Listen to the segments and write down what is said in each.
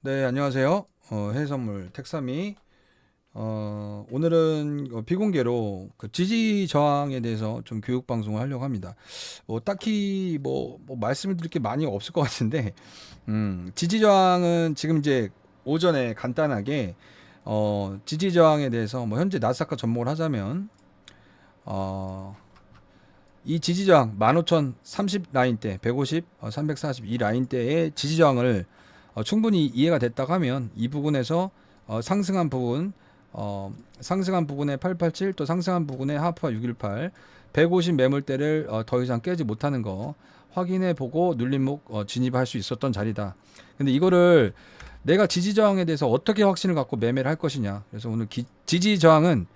네, 안녕하세요. 해외선물 택삼이. 오늘은 비공개로 그 지지 저항에 대해서 좀 교육 방송을 하려고 합니다. 딱히 뭐 말씀을 드릴 게 많이 없을 것 같은데, 지지 저항은 지금 이제 오전에 간단하게 지지 저항에 대해서 뭐 현재 나스닥과 접목을 하자면 이 지지 저항 15,030 라인대, 150, 342 라인대의 지지 저항을 충분히 이해가 됐다고 하면 이 부분에서 상승한 부분, 상승한 부분의 887, 또 상승한 부분의 하프와 618, 150 매물대를 더 이상 깨지 못하는 거 확인해 보고 눌림목 진입할 수 있었던 자리다. 근데 이거를 내가 지지 저항에 대해서 어떻게 확신을 갖고 매매를 할 것이냐. 그래서 오늘 지지 저항은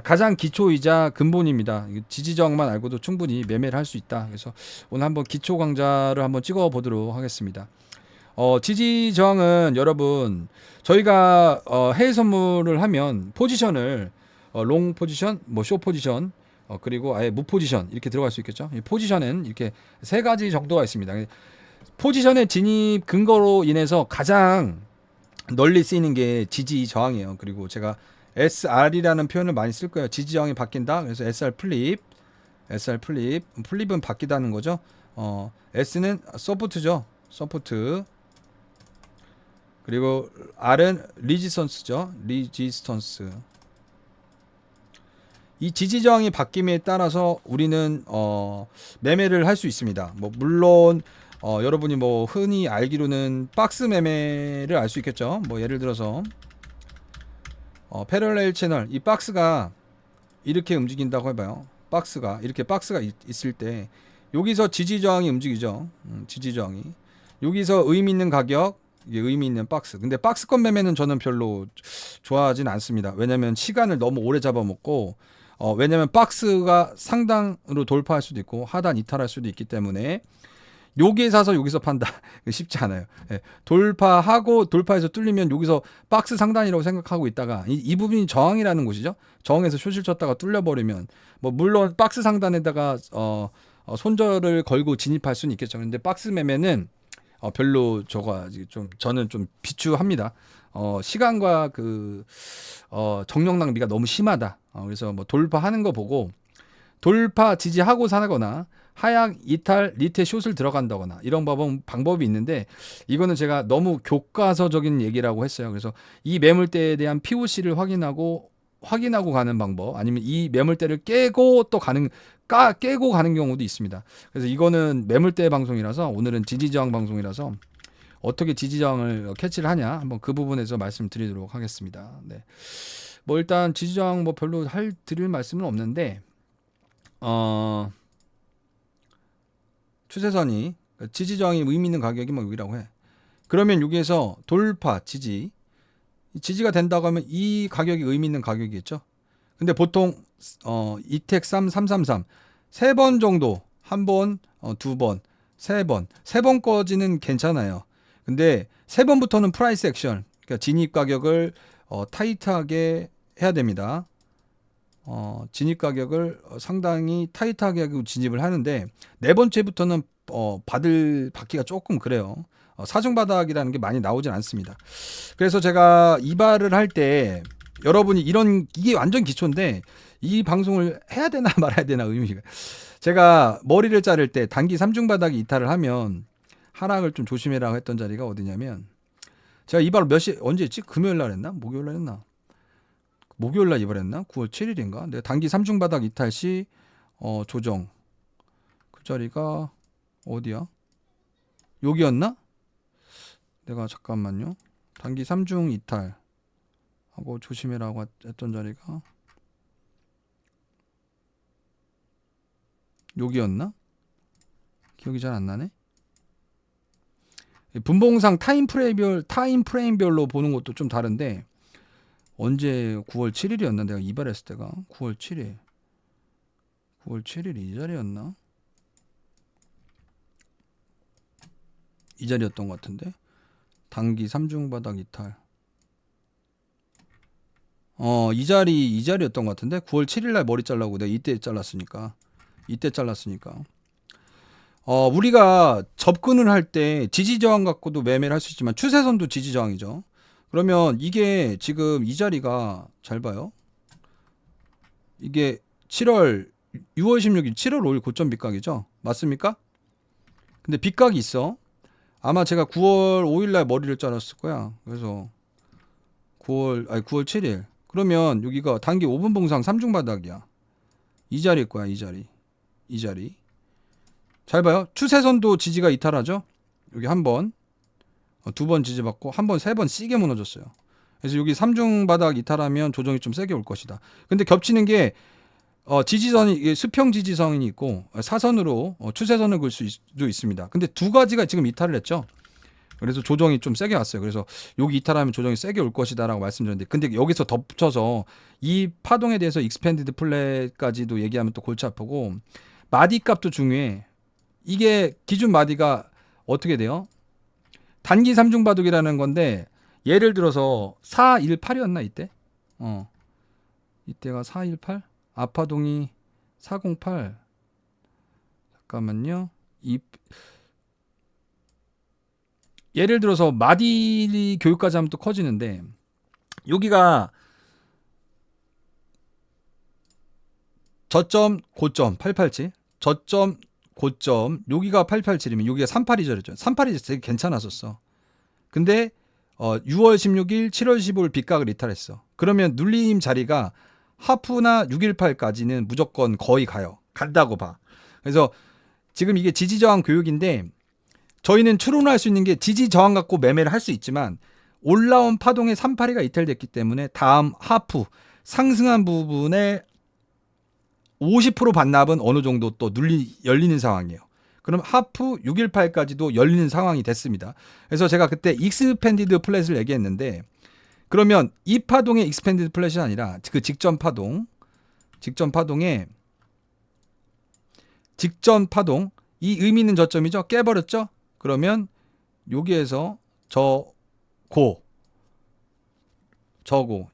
가장 기초이자 근본입니다. 지지 저항만 알고도 충분히 매매를 할 수 있다. 그래서 오늘 한번 기초 강좌를 한번 찍어 보도록 하겠습니다. 지지 저항은 여러분 저희가 해외 선물을 하면 포지션을 롱 포지션, 뭐쇼 포지션, 그리고 아예 무 포지션 이렇게 들어갈 수 있겠죠. 이 포지션은 이렇게 세 가지 정도가 있습니다. 포지션의 진입 근거로 인해서 가장 널리 쓰이는 게 지지 저항이에요. 그리고 제가 SR이라는 표현을 많이 쓸 거예요. 지지 저항이 바뀐다. 그래서 SR 플립, SR 플립, 플립은 바뀌다는 거죠. S는 서포트죠. 서포트. 그리고 R은 리지스턴스죠. 리지스턴스. 이 지지 저항이 바뀜에 따라서 우리는 매매를 할 수 있습니다. 뭐 물론 여러분이 뭐 흔히 알기로는 박스 매매를 알 수 있겠죠. 뭐 예를 들어서 패럴렐 채널 이 박스가 이렇게 움직인다고 해봐요. 박스가 이렇게 박스가 있을 때 여기서 지지 저항이 움직이죠. 지지 저항이 여기서 의미 있는 가격, 이게 의미 있는 박스. 근데 박스권 매매는 저는 별로 좋아하진 않습니다. 왜냐면 시간을 너무 오래 잡아먹고 왜냐면 박스가 상단으로 돌파할 수도 있고 하단 이탈할 수도 있기 때문에 여기에 사서 여기서 판다. 쉽지 않아요. 예, 돌파해서 뚫리면 여기서 박스 상단이라고 생각하고 있다가 이 부분이 저항이라는 곳이죠. 저항에서 숏을 쳤다가 뚫려버리면 뭐 물론 박스 상단에다가 손절을 걸고 진입할 수는 있겠죠. 근데 박스 매매는 별로 저는 좀 비추합니다. 시간과 정력 낭비가 너무 심하다. 그래서 뭐 돌파하는 거 보고 돌파 지지하고 사거나 하향 이탈 리테 숏을 들어간다거나 이런 방법이 있는데 이거는 제가 너무 교과서적인 얘기라고 했어요. 그래서 이 매물대에 대한 POC를 확인하고 가는 방법 아니면 이 매물대를 깨고 가는 경우도 있습니다. 그래서 이거는 매물대 방송이라서 오늘은 지지저항 방송이라서 어떻게 지지저항을 캐치를 하냐 한번 그 부분에서 말씀드리도록 하겠습니다. 네. 뭐 일단 지지저항 뭐 별로 드릴 말씀은 없는데 어 추세선이 지지저항이 의미 있는 가격이 뭐 여기라고 해. 그러면 여기에서 돌파 지지가 된다고 하면 이 가격이 의미 있는 가격이겠죠. 근데 보통 이택 333 세 번 정도 한 번, 두 번, 세 번까지는 괜찮아요. 근데 세 번부터는 프라이스 액션, 그러니까 진입 가격을 타이트하게 해야 됩니다. 진입 가격을 상당히 타이트하게 하고 진입을 하는데 네 번째부터는 받기가 조금 그래요. 사중 바닥이라는 게 많이 나오진 않습니다. 그래서 제가 이발을 할 때 여러분이 이게 완전 기초인데 이 방송을 해야 되나 말아야 되나 의미가 제가 머리를 자를 때 단기 3중 바닥이 이탈을 하면 하락을 좀 조심해라 했던 자리가 어디냐면 제가 이발을 언제 했지? 금요일 날 했나? 목요일 날 했나? 목요일 날 이발했나? 9월 7일인가? 내가 단기 3중 바닥 이탈 시 조정 그 자리가 어디야? 여기였나? 내가 잠깐만요. 단기 3중 이탈 하고 조심해라고 했던 자리가 여기였나? 기억이 잘 안 나네. 분봉상 타임프레임별로 보는 것도 좀 다른데 언제 9월 7일이었나? 내가 이발했을 때가 9월 7일. 9월 7일 이 자리였나? 이 자리였던 것 같은데. 단기 3중 바닥 이탈. 이 자리였던 것 같은데. 9월 7일 날 머리 잘라고 내가 이때 잘랐으니까. 우리가 접근을 할 때 지지 저항 갖고도 매매를 할 수 있지만 추세선도 지지 저항이죠. 그러면 이게 지금 이 자리가 잘 봐요. 이게 6월 16일 7월 5일 고점 빗각이죠. 맞습니까? 근데 빗각이 있어. 아마 제가 9월 5일 날 머리를 잘랐을 거야. 그래서 9월 7일. 그러면 여기가 단기 5분 봉상 3중 바닥이야. 이 자리일 거야, 이 자리. 이 자리. 잘 봐요. 추세선도 지지가 이탈하죠. 여기 한 번, 두 번 지지 받고 한 번, 세 번 시게 무너졌어요. 그래서 여기 3중 바닥 이탈하면 조정이 좀 세게 올 것이다. 근데 겹치는 게 지지선이 수평 지지선이 있고 사선으로 추세선을 그을 수도 있습니다. 근데 두 가지가 지금 이탈을 했죠. 그래서 조정이 좀 세게 왔어요. 그래서 여기 이탈하면 조정이 세게 올 것이다라고 말씀드렸는데, 근데 여기서 덧붙여서 이 파동에 대해서 익스펜디드 플랫까지도 얘기하면 또 골치 아프고, 마디 값도 중요해. 이게 기준 마디가 어떻게 돼요? 단기 3중 바둑이라는 건데, 예를 들어서 418이었나 이때? 이때가 418? 아파동이 408. 잠깐만요. 예를 들어서 마디 교육까지 하면 또 커지는데, 여기가 저점 고점 887, 저점 고점 여기가 887이면 여기가 382죠. 그랬죠. 382이 되게 괜찮았었어. 근데 6월 16일, 7월 15일 빗각을 이탈했어. 그러면 눌림 자리가 하프나 618까지는 무조건 거의 가요. 간다고 봐. 그래서 지금 이게 지지저항 교육인데, 저희는 추론할 수 있는 게 지지 저항 갖고 매매를 할 수 있지만, 올라온 파동에 382가 이탈됐기 때문에 다음 하프 상승한 부분에 50% 반납은 어느 정도 또 열리는 상황이에요. 그럼 하프 618까지도 열리는 상황이 됐습니다. 그래서 제가 그때 익스펜디드 플랫을 얘기했는데, 그러면 이 파동의 익스펜디드 플랫이 아니라 그 직전 파동에 직전 파동, 이 의미 있는 저점이죠. 깨버렸죠. 그러면 여기에서 저고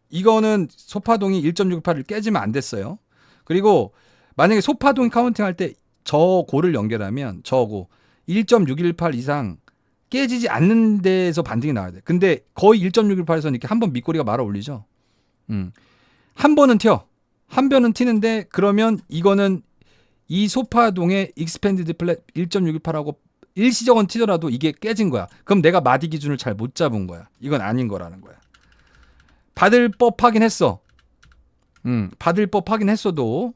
이거는 소파동이 1.68을 깨지면 안 됐어요. 그리고 만약에 소파동이 카운팅할 때 저고를 연결하면 저고 1.618 이상 깨지지 않는 데에서 반등이 나와야 돼. 근데 거의 1.618에서는 이렇게 한 번 밑꼬리가 말아 올리죠. 한 번은 튀어. 한 번은 튀는데, 그러면 이거는 이 소파동의 익스펜디드 플랫 1.618하고 일시적은 튀더라도 이게 깨진 거야. 그럼 내가 마디 기준을 잘 못 잡은 거야. 이건 아닌 거라는 거야. 받을 법하긴 했어. 받을 법하긴 했어도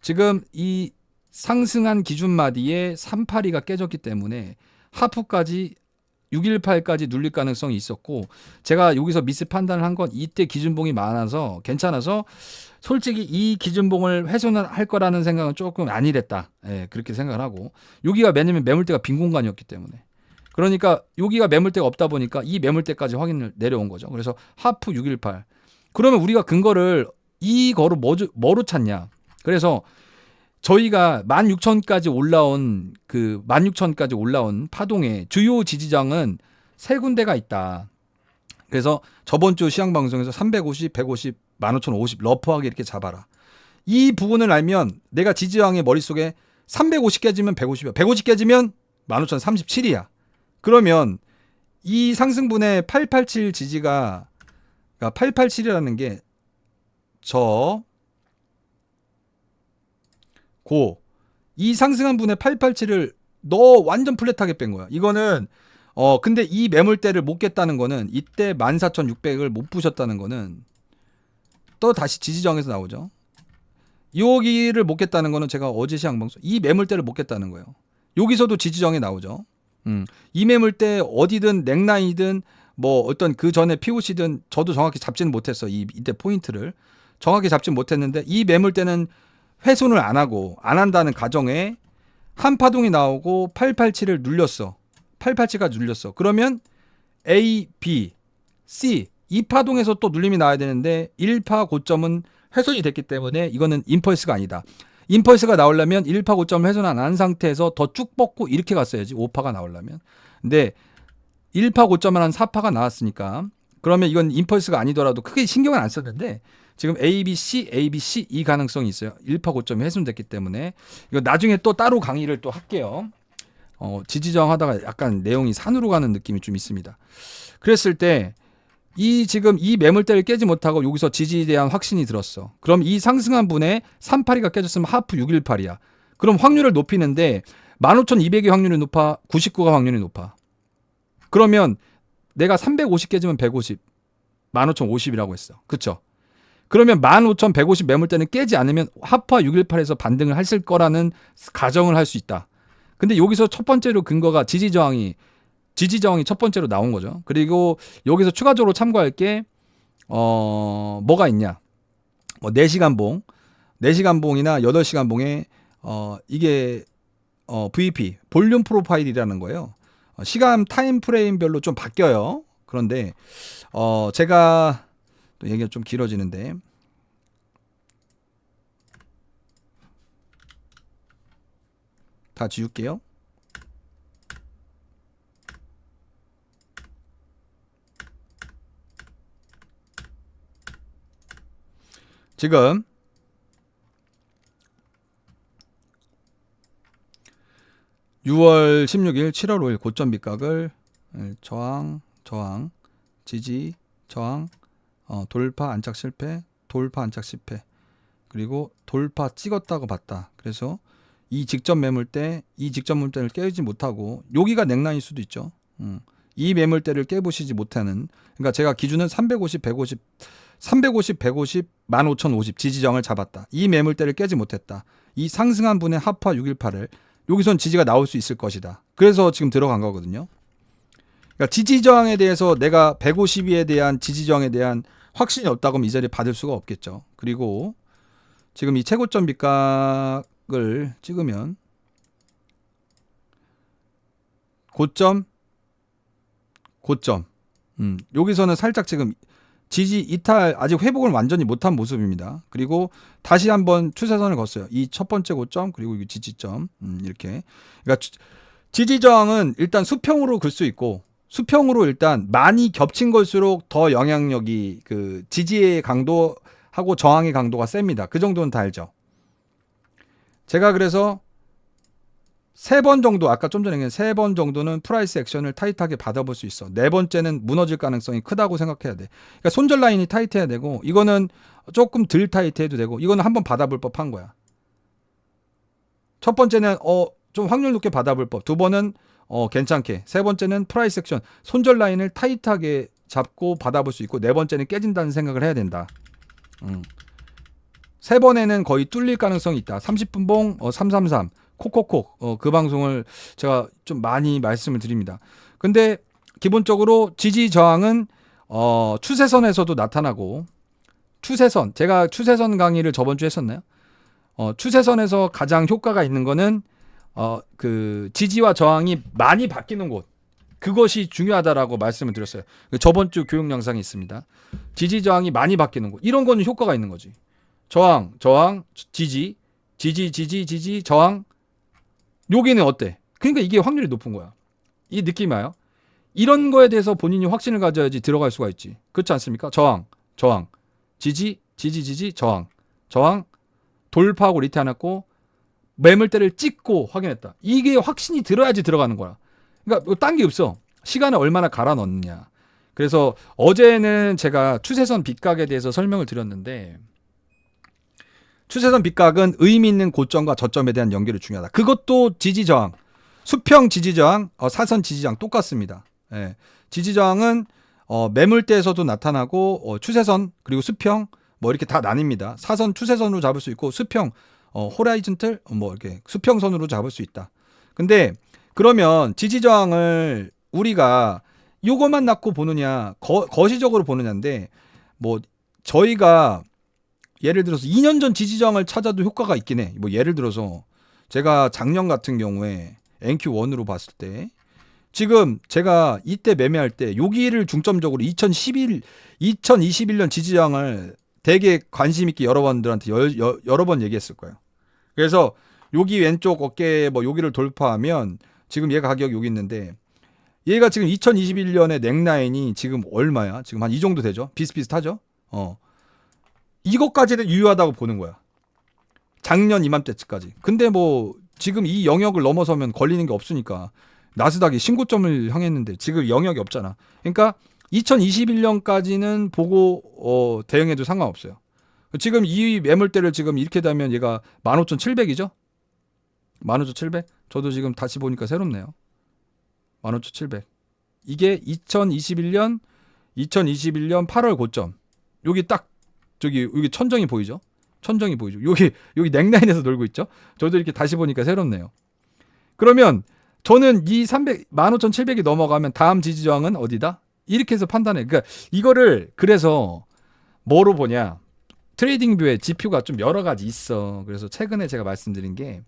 지금 이 상승한 기준 마디에 382가 깨졌기 때문에 하프까지 618까지 눌릴 가능성이 있었고, 제가 여기서 미스 판단을 한 건 이때 기준봉이 많아서 괜찮아서 솔직히 이 기준봉을 훼손할 거라는 생각은 조금 아니랬다. 예, 그렇게 생각을 하고, 여기가 왜냐면 매물대가 빈 공간이었기 때문에, 그러니까 여기가 매물대가 없다 보니까 이 매물대까지 확인을 내려온 거죠. 그래서 하프 618. 그러면 우리가 근거를 이거로 뭐로 찾냐? 그래서 저희가 16,000까지 올라온 16,000까지 올라온 파동의 주요 지지장은 세 군데가 있다. 그래서 저번 주 시황 방송에서 350, 150, 15,050 러프하게 이렇게 잡아라. 이 부분을 알면 내가 지지장의 머릿속에 350 깨지면 150이야. 150 깨지면 15,037이야. 그러면 이 상승분의 887 지지가, 그러니까 887이라는 게 이 상승한 분의 887을 너 완전 플랫하게 뺀 거야. 이거는 근데 이 매물대를 못 깼다는 거는, 이때 14,600을 못 부셨다는 거는 또 다시 지지저항에서 나오죠. 여기를 못 깼다는 거는 제가 어제 시황 방송 이 매물대를 못 깼다는 거예요. 여기서도 지지저항에 나오죠. 이 매물대 어디든 넥라인이든 뭐 어떤 그 전에 POC든 저도 정확히 잡지는 못했어. 이때 포인트를 정확히 잡지 못했는데, 이 매물대는 훼손을 안 하고 안 한다는 가정에 한 파동이 나오고 887을 눌렸어. 887가 눌렸어. 그러면 A, B, C 이 파동에서 또 눌림이 나와야 되는데 1파 고점은 훼손이 됐기 때문에 이거는 임펄스가 아니다. 임펄스가 나오려면 1파 고점을 훼손 안 한 상태에서 더 쭉 뻗고 이렇게 갔어야지, 5파가 나오려면. 근데 1파 고점을 한 4파가 나왔으니까, 그러면 이건 임펄스가 아니더라도 크게 신경을 안 썼는데, 지금 A, B, C, A, B, C 이 가능성이 있어요. 1파 고점이 훼손됐기 때문에. 이거 나중에 또 따로 강의를 또 할게요. 지지저항하다가 약간 내용이 산으로 가는 느낌이 좀 있습니다. 그랬을 때 지금 이 매물대를 깨지 못하고 여기서 지지에 대한 확신이 들었어. 그럼 이 상승한 분에 382가 깨졌으면 하프 618이야. 그럼 확률을 높이는데 15,200의 확률이 높아, 99가 확률이 높아. 그러면 내가 350 깨지면 150, 15,050이라고 했어. 그쵸? 그러면 15,150 매물대는 깨지 않으면 하파 618에서 반등을 했을 거라는 가정을 할 수 있다. 근데 여기서 첫 번째로 근거가 지지저항이 첫 번째로 나온 거죠. 그리고 여기서 추가적으로 참고할 게 뭐가 있냐? 4시간 봉, 4시간 봉이나 8시간 봉에 이게 VP 볼륨 프로파일이라는 거예요. 시간 타임 프레임별로 좀 바뀌어요. 그런데 제가 또 얘기가 좀 길어지는데 다 지울게요. 지금 6월 16일, 7월 5일 고점 밑각을 저항, 지지, 저항, 돌파, 안착 실패, 돌파, 안착 실패, 그리고 돌파 찍었다고 봤다. 그래서 이 직전 매물대를 깨지 못하고 여기가 넥라인일 수도 있죠. 이 매물대를 깨보시지 못하는, 그러니까 제가 기준은 350, 150, 15,050 지지정을 잡았다. 이 매물대를 깨지 못했다. 이 상승한 분의 하파 618을 여기선 지지가 나올 수 있을 것이다. 그래서 지금 들어간 거거든요. 그러니까 지지저항에 대해서 내가 152에 대한 지지저항에 대한 확신이 없다고 하면 이 자리에 받을 수가 없겠죠. 그리고 지금 이 최고점 밑각을 찍으면 고점 여기서는 살짝 지금 지지 이탈, 아직 회복을 완전히 못한 모습입니다. 그리고 다시 한번 추세선을 걷어요. 이 첫 번째 고점, 그리고 이 지지점, 이렇게. 그러니까 지지저항은 일단 수평으로 글 수 있고, 수평으로 일단 많이 겹친 걸수록 더 영향력이, 그 지지의 강도하고 저항의 강도가 셉니다. 그 정도는 다 알죠. 제가 그래서 3번 정도, 아까 좀 전에 얘기한 3번 정도는 프라이스 액션을 타이트하게 받아볼 수 있어. 4번째는 무너질 가능성이 크다고 생각해야 돼. 그러니까 손절 라인이 타이트해야 되고, 이거는 조금 덜 타이트해도 되고, 이거는 한번 받아볼 법한 거야. 첫 번째는 좀 확률 높게 받아볼 법. 두 번은 괜찮게. 세 번째는 프라이스 액션, 손절 라인을 타이트하게 잡고 받아볼 수 있고, 네 번째는 깨진다는 생각을 해야 된다. 세 번에는 거의 뚫릴 가능성이 있다. 30분 봉 333 콕콕콕 그 방송을 제가 좀 많이 말씀을 드립니다. 근데 기본적으로 지지 저항은 추세선에서도 나타나고, 추세선, 제가 추세선 강의를 저번 주에 했었나요? 추세선에서 가장 효과가 있는 거는 그 지지와 저항이 많이 바뀌는 곳, 그것이 중요하다라고 말씀을 드렸어요. 저번 주 교육 영상이 있습니다. 지지 저항이 많이 바뀌는 곳, 이런 거는 효과가 있는 거지. 저항, 지지, 저항. 여기는 어때? 그러니까 이게 확률이 높은 거야. 이 느낌이 와요? 이런 거에 대해서 본인이 확신을 가져야지 들어갈 수가 있지. 그렇지 않습니까? 저항, 지지, 저항, 돌파하고 리테해놨고 매물대를 찍고 확인했다. 이게 확신이 들어야지 들어가는 거야. 그러니까 딴 게 없어. 시간을 얼마나 갈아 넣느냐. 그래서 어제는 제가 추세선 빗각에 대해서 설명을 드렸는데, 추세선 빗각은 의미 있는 고점과 저점에 대한 연결이 중요하다. 그것도 지지저항, 수평 지지저항, 사선 지지저항 똑같습니다. 예. 지지저항은 매물대에서도 나타나고 추세선 그리고 수평 뭐 이렇게 다 나뉩니다. 사선 추세선으로 잡을 수 있고, 수평 호라이즌틀 뭐 이렇게 수평선으로 잡을 수 있다. 근데 그러면 지지저항을 우리가 요것만 낳고 보느냐, 거시적으로 보느냐인데, 뭐 저희가 예를 들어서 2년 전 지지저항을 찾아도 효과가 있긴 해. 뭐 예를 들어서 제가 작년 같은 경우에 NQ1으로 봤을 때, 지금 제가 이때 매매할 때 여기를 중점적으로 2021년 지지저항을 되게 관심 있게 여러분들한테 여러 번 얘기했을 거예요. 그래서 여기 왼쪽 어깨 뭐 여기를 돌파하면 지금 얘가 가격이 여기 있는데, 얘가 지금 2021년의 넥라인이 지금 얼마야? 지금 한 이 정도 되죠? 비슷비슷하죠? 이것까지는 유효하다고 보는 거야. 작년 이맘때까지. 근데 뭐 지금 이 영역을 넘어서면 걸리는 게 없으니까. 나스닥이 신고점을 향했는데 지금 영역이 없잖아. 그러니까 2021년까지는 보고 대응해도 상관없어요. 지금 이 매물대를 지금 이렇게 되면 얘가 15,700이죠? 15,700? 저도 지금 다시 보니까 새롭네요. 15,700. 이게 2021년 8월 고점. 여기 딱 여기 천정이 보이죠? 천정이 보이죠? 여기 넥라인에서 놀고 있죠? 저도 이렇게 다시 보니까 새롭네요. 그러면 저는 이 15,700이 넘어가면 다음 지지저항은 어디다? 이렇게 해서 판단해. 그러니까 이거를 그래서 뭐로 보냐? 트레이딩 뷰에 지표가 좀 여러 가지 있어. 그래서 최근에 제가 말씀드린 게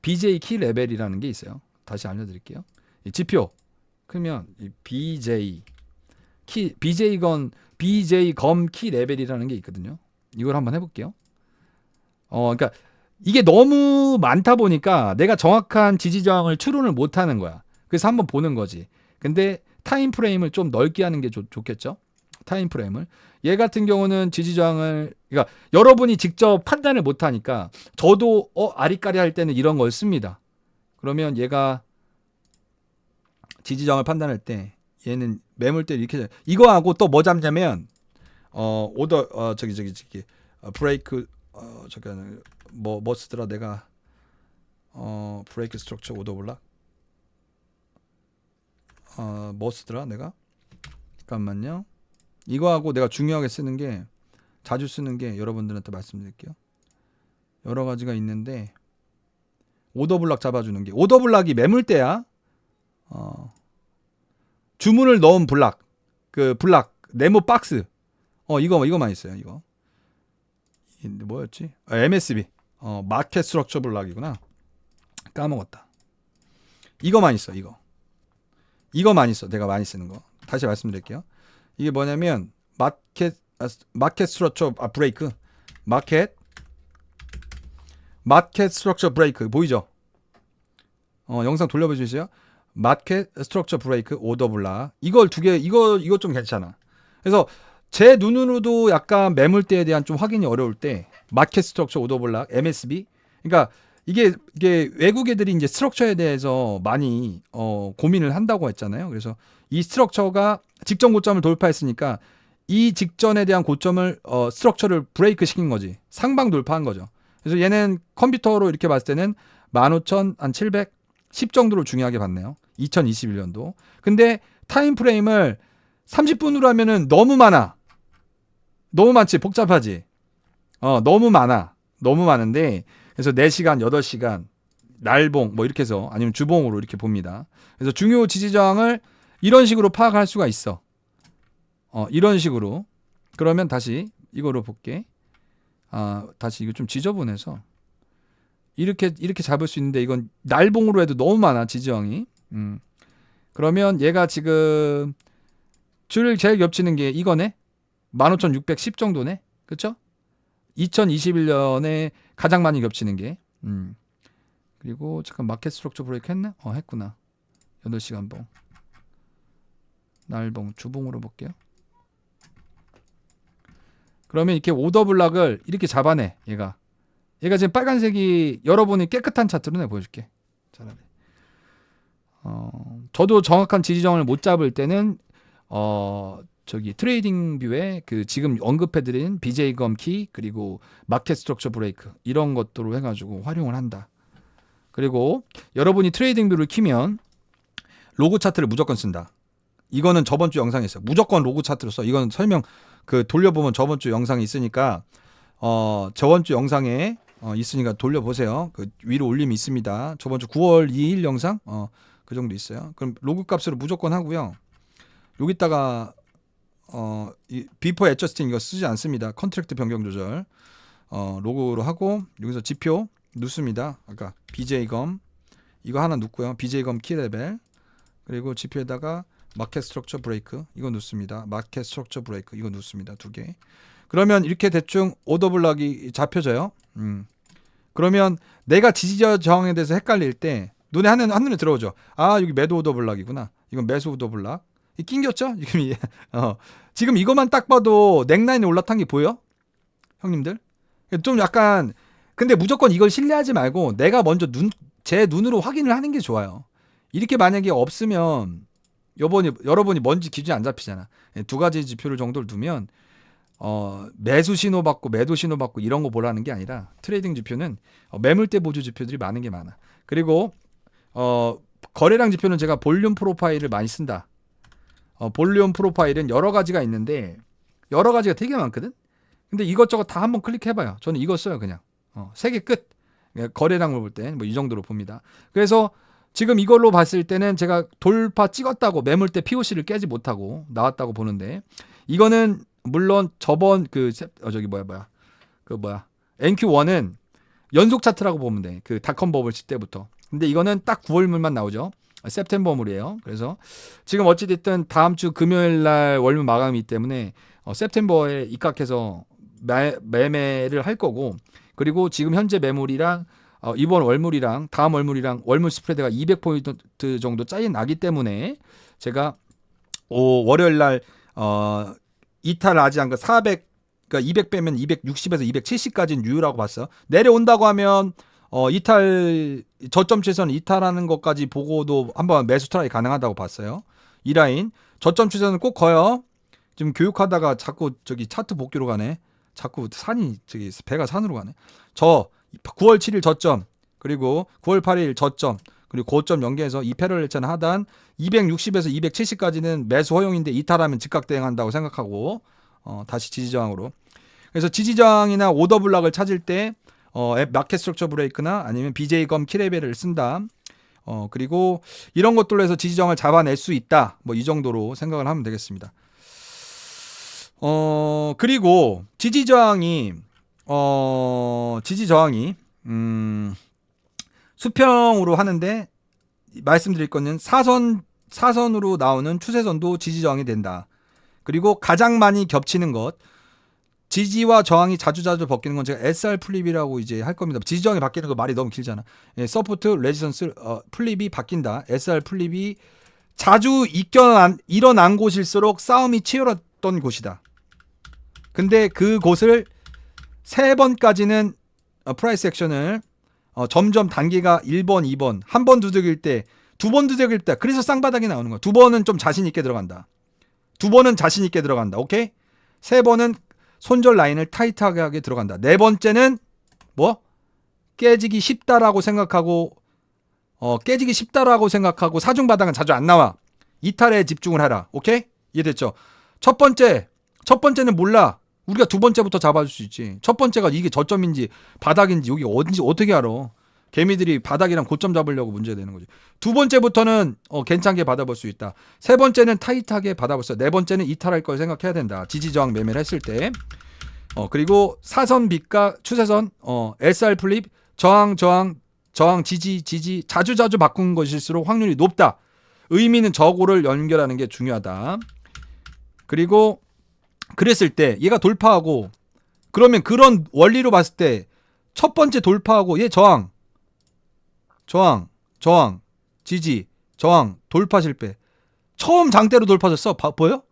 BJ 키 레벨이라는 게 있어요. 다시 알려드릴게요. 이 지표 그러면 이 BJ 검 키 레벨이라는 게 있거든요. 이걸 한번 해볼게요. 그러니까 이게 너무 많다 보니까 내가 정확한 지지 저항을 추론을 못 하는 거야. 그래서 한번 보는 거지. 근데 타임 프레임을 좀 넓게 하는 게 좋겠죠. 타임 프레임을. 얘 같은 경우는 지지 저항을 그러니까 여러분이 직접 판단을 못 하니까 저도 아리까리 할 때는 이런 걸 씁니다. 그러면 얘가 지지 저항을 판단할 때 얘는 매물대를 이렇게 이거하고 또 뭐 잡냐면 오더 저기 브레이크 저기 뭐 쓰더라 내가 브레이크 스트럭처 오더 블락 뭐 쓰더라 내가 잠깐만요. 이거하고 내가 중요하게 쓰는 게 자주 쓰는 게 여러분들한테 말씀드릴게요. 여러 가지가 있는데 오더 블락 잡아주는 게 오더 블락이 매물대야. 주문을 넣은 블락 그 블락 네모 박스 이거만 있어요. 이거 뭐였지? MSB 마켓 스트럭처 블락이구나. 까먹었다. 이거만 있어. 이거만 있어. 내가 많이 쓰는 거. 다시 말씀드릴게요. 이게 뭐냐면 마켓 스트럭처 브레이크 마켓 스트럭처 브레이크 보이죠? 영상 돌려볼 수 있어요? 마켓 스트럭처 브레이크 오더 블락 이걸 두 개 이거 좀 괜찮아. 그래서 제 눈으로도 약간 매물대에 대한 좀 확인이 어려울 때 마켓 스트럭처 오더 블락 MSB 그러니까 이게 외국 애들이 이제 스트럭처에 대해서 많이 고민을 한다고 했잖아요. 그래서 이 스트럭처가 직전 고점을 돌파했으니까 이 직전에 대한 고점을 스트럭처를 브레이크 시킨 거지. 상방 돌파한 거죠. 그래서 얘는 컴퓨터로 이렇게 봤을 때는 15,710 정도로 중요하게 봤네요. 2021년도. 근데 타임 프레임을 30분으로 하면은 너무 많아. 너무 많지. 복잡하지. 너무 많아. 너무 많은데 그래서 4시간, 8시간 날봉 뭐 이렇게 해서 아니면 주봉으로 이렇게 봅니다. 그래서 중요 지지 저항을 이런 식으로 파악할 수가 있어. 이런 식으로. 그러면 다시 이거로 볼게. 다시 이거 좀 지저분해서 이렇게 잡을 수 있는데 이건 날봉으로 해도 너무 많아 지지 저항이. 그러면 얘가 지금 줄 제일 겹치는 게 이거네. 15,610 정도네. 그렇죠? 2021년에 가장 많이 겹치는 게. 그리고 잠깐 마켓 스트럭처 브레이크 했나? 했구나. 8시간 봉. 날봉 주봉으로 볼게요. 그러면 이렇게 오더 블락을 이렇게 잡아내. 얘가 지금 빨간색이 여러분이 깨끗한 차트로 내가 보여줄게. 차라리. 저도 정확한 지지정을 못 잡을 때는 저기 트레이딩 뷰에 그 지금 언급해드린 BJ 검키 그리고 마켓 스트럭처 브레이크 이런 것들로 해가지고 활용을 한다. 그리고 여러분이 트레이딩 뷰를 키면 로그 차트를 무조건 쓴다. 이거는 저번 주 영상에 있어. 무조건 로그 차트로 써. 이건 설명 돌려보면 저번 주 영상이 있으니까 저번 주 영상에 있으니까 돌려보세요. 그 위로 올림이 있습니다. 저번 주 9월 2일 영상 그 정도 있어요. 그럼 로그 값으로 무조건 하고요. 여기다가 이 비포 애저스팅 이거 쓰지 않습니다. 컨트랙트 변경 조절 로그로 하고 여기서 지표 넣습니다. 아까 BJ검 이거 하나 넣고요. BJ검 키레벨 그리고 지표에다가 마켓 스트럭처 브레이크 이거 넣습니다. 마켓 스트럭처 브레이크 이거 넣습니다. 2개. 그러면 이렇게 대충 오더 블락이 잡혀져요. 그러면 내가 지지 저항에 대해서 헷갈릴 때 눈에 한눈에 들어오죠. 여기 매도 오더 블락이구나. 이건 매수 오더 블락. 낑겼죠? 지금 이것만 딱 봐도 넥라인에 올라탄 게 보여? 형님들? 좀 약간 근데 무조건 이걸 신뢰하지 말고 내가 먼저 제 눈으로 확인을 하는 게 좋아요. 이렇게 만약에 없으면 여러분이 뭔지 기준이 안 잡히잖아. 두 가지 지표를 정도를 두면 매수 신호 받고 매도 신호 받고 이런 거 보라는 게 아니라 트레이딩 지표는 매물대 보조 지표들이 많은 게 많아. 그리고 거래량 지표는 제가 볼륨 프로파일을 많이 쓴다. 볼륨 프로파일은 여러 가지가 있는데 여러 가지가 되게 많거든. 근데 이것저것 다 한번 클릭해봐요. 저는 이거 써요 그냥. 3개 끝. 거래량을 볼 때 뭐 이 정도로 봅니다. 그래서 지금 이걸로 봤을 때는 제가 돌파 찍었다고 매물대 POC를 깨지 못하고 나왔다고 보는데 이거는 물론 저번 NQ1은 연속 차트라고 보면 돼. 그 닷컴 버블 칠 때부터. 근데 이거는 딱 9월물만 나오죠. september물이에요. 그래서 지금 어찌됐든 다음 주 금요일 날 월물 마감이기 때문에 september에 입각해서 매매를 할 거고, 그리고 지금 현재 매물이랑 이번 월물이랑 다음 월물이랑 월물 스프레드가 200포인트 정도 짜이 나기 때문에 제가 월요일 날 이탈하지 않고 400, 그러니까 200 빼면 260에서 270까지는 유효라고 봤어. 내려온다고 하면 이탈 저점 추세선 이탈하는 것까지 보고도 한번 매수 트라이 가능하다고 봤어요. 이 라인 저점 추세선은 꼭 거요. 지금 교육하다가 자꾸 저기 차트 복귀로 가네. 자꾸 배가 산으로 가네. 저 9월 7일 저점, 그리고 9월 8일 저점, 그리고 고점 연계해서 2패럴레천 하단 260에서 270까지는 매수 허용인데 이탈하면 즉각 대응한다고 생각하고 다시 지지저항으로. 그래서 지지저항이나 오더블락을 찾을 때 마켓 스트럭처 브레이크나 아니면 BJ검 키레벨을 쓴다. 그리고 이런 것들로 해서 지지저항을 잡아낼 수 있다. 뭐 이 정도로 생각을 하면 되겠습니다. 그리고 지지저항이 수평으로 하는데 말씀드릴 거는 사선으로 나오는 추세선도 지지저항이 된다. 그리고 가장 많이 겹치는 것, 지지와 저항이 자주 바뀌는 건 제가 SR 플립이라고 이제 할 겁니다. 지지저항이 바뀌는 거 말이 너무 길잖아. 서포트, 레지선스, 플립이 바뀐다. SR 플립이 자주 일어난 곳일수록 싸움이 치열했던 곳이다. 근데 그 곳을 3번까지는 프라이스 액션을 점점 단계가 1번, 2번, 한 번 두들길 때, 2번 두들길 때, 그래서 쌍바닥이 나오는 거야. 2번은 좀 자신 있게 들어간다. 2번은 자신 있게 들어간다. 오케이? 3번은 손절 라인을 타이트하게 들어간다. 4번째는 깨지기 쉽다라고 생각하고 사중바닥은 자주 안 나와. 이탈에 집중을 하라. 오케이? 이해됐죠? 첫 번째는 몰라. 우리가 두 번째부터 잡아줄 수 있지. 첫 번째가 이게 저점인지 바닥인지 여기 어딘지 어떻게 알아? 개미들이 바닥이랑 고점 잡으려고 문제가 되는 거지. 두 번째부터는 괜찮게 받아볼 수 있다. 세 번째는 타이트하게 받아볼 수 있다. 네 번째는 이탈할 걸 생각해야 된다. 지지저항 매매를 했을 때. 그리고 사선 빛과 추세선, SR 플립, 저항, 지지 자주 바꾼 것일수록 확률이 높다. 의미는 저고를 연결하는 게 중요하다. 그리고 그랬을 때 얘가 돌파하고, 그러면 그런 원리로 봤을 때 첫 번째 돌파하고 얘 저항, 지지, 저항, 돌파 실패. 처음 장대로 돌파졌어. 보여?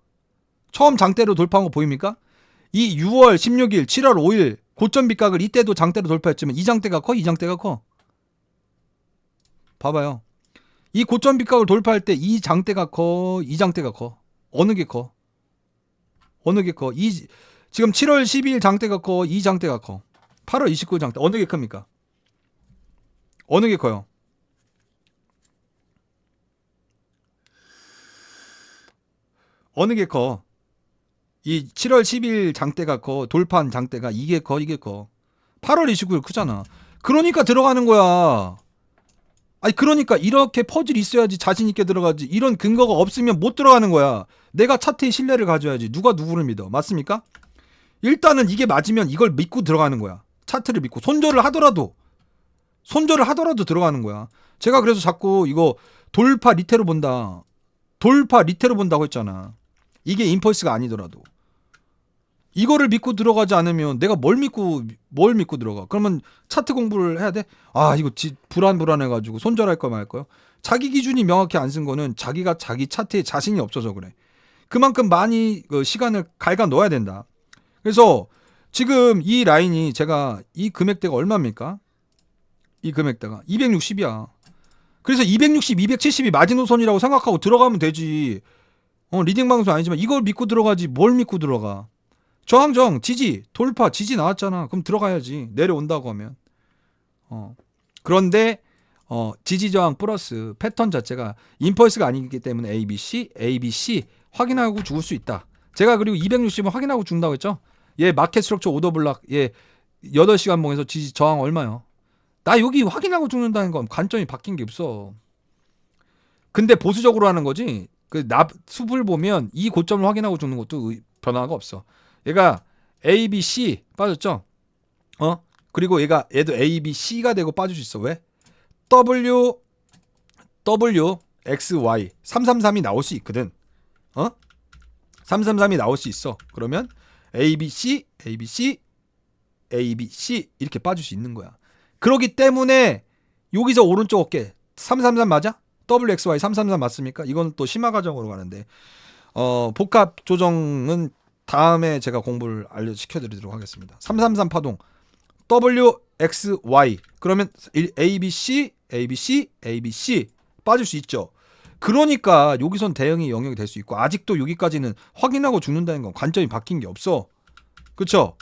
처음 장대로 돌파한 거 보입니까? 이 6월 16일, 7월 5일 고점 빗각을 이때도 장대로 돌파했지만 이 장대가 커? 이 장대가 커? 봐봐요. 이 고점 빗각을 돌파할 때 이 장대가 커? 이 장대가 커? 어느 게 커? 지금 7월 12일 장대가 커? 이 장대가 커? 8월 29일 장대 어느 게 큽니까? 어느 게 커요? 어느 게 커? 이 7월 10일 장대가 커? 돌파한 장대가 이게 커? 8월 29일 크잖아. 그러니까 들어가는 거야. 아니 그러니까 이렇게 퍼즐이 있어야지 자신 있게 들어가지. 이런 근거가 없으면 못 들어가는 거야. 내가 차트에 신뢰를 가져야지. 누가 누구를 믿어? 맞습니까? 일단은 이게 맞으면 이걸 믿고 들어가는 거야. 차트를 믿고 손절을 하더라도 들어가는 거야. 제가 그래서 자꾸 이거 돌파 리테로 본다고 했잖아. 이게 임펄스가 아니더라도 이거를 믿고 들어가지 않으면 내가 뭘 믿고 들어가? 그러면 차트 공부를 해야 돼? 이거 불안해가지고 손절할 거 말 거요? 자기 기준이 명확히 안 쓴 거는 자기가 자기 차트에 자신이 없어서 그래. 그만큼 많이 시간을 갉아 넣어야 된다. 그래서 지금 이 라인이 제가 이 금액대가 얼마입니까? 이 금액대가 260이야. 그래서 260, 270이 마지노선이라고 생각하고 들어가면 되지. 리딩 방송 아니지만 이걸 믿고 들어가지 뭘 믿고 들어가. 저항, 지지, 돌파, 지지 나왔잖아. 그럼 들어가야지. 내려온다고 하면. 그런데 지지 저항 플러스 패턴 자체가 임펄스가 아니기 때문에 ABC 확인하고 죽을 수 있다. 제가 그리고 260은 확인하고 죽는다고 했죠. 얘 마켓 스트럭처 오더블락 얘 8시간 봉에서 지지 저항 얼마요? 나 여기 확인하고 죽는다는 건 관점이 바뀐 게 없어. 근데 보수적으로 하는 거지. 숲을 보면 이 고점을 확인하고 죽는 것도 변화가 없어. 얘가 A, B, C 빠졌죠? 그리고 얘도 A, B, C가 되고 빠질 수 있어. 왜? W, X, Y 333이 나올 수 있거든. 333이 나올 수 있어. 그러면 A, B, C, A, B, C, A, B, C 이렇게 빠질 수 있는 거야. 그렇기 때문에 여기서 오른쪽 어깨 333 맞아? WXY 333 맞습니까? 이건 또 심화 과정으로 가는데 복합 조정은 다음에 제가 공부를 시켜드리도록 하겠습니다. 333 파동 WXY 그러면 ABC, ABC, ABC 빠질 수 있죠. 그러니까 여기선 대응이 영역이 될 수 있고 아직도 여기까지는 확인하고 죽는다는 건 관점이 바뀐 게 없어. 그쵸?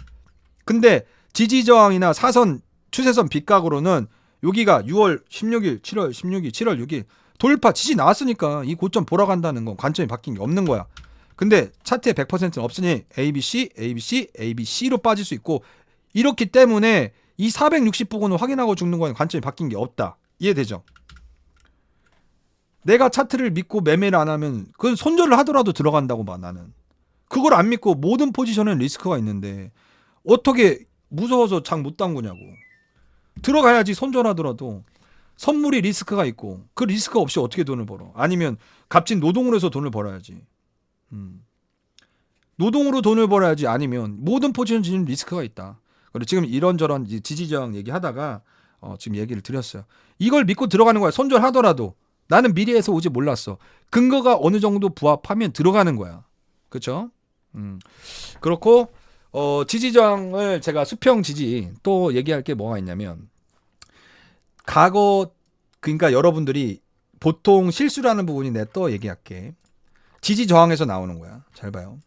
근데 지지저항이나 사선 추세선 빗각으로는 여기가 6월 16일, 7월 16일, 7월 6일 돌파 지지 나왔으니까 이 고점 보러 간다는 건 관점이 바뀐 게 없는 거야. 근데 차트에 100%는 없으니 ABC, ABC, ABC로 빠질 수 있고 이렇기 때문에 이 460 부근을 확인하고 죽는 건 관점이 바뀐 게 없다. 이해되죠? 내가 차트를 믿고 매매를 안 하면 그건 손절을 하더라도 들어간다고 봐 나는. 그걸 안 믿고 모든 포지션에 리스크가 있는데 어떻게 무서워서 장 못 담그냐고. 들어가야지 손절하더라도 선물이 리스크가 있고 그 리스크 없이 어떻게 돈을 벌어. 아니면 값진 노동으로 해서 돈을 벌어야지. 노동으로 돈을 벌어야지. 아니면 모든 포지션 지금 리스크가 있다. 그리고 지금 이런저런 지지저항 얘기하다가 지금 얘기를 드렸어요. 이걸 믿고 들어가는 거야. 손절하더라도 나는 미래에서 오지 몰랐어. 근거가 어느 정도 부합하면 들어가는 거야. 그렇죠? 그렇고 지지저항을 제가 수평 지지 또 얘기할 게 뭐가 있냐면 과거 그러니까 여러분들이 보통 실수라는 부분이 내가 또 얘기할게. 지지저항에서 나오는 거야. 잘 봐요.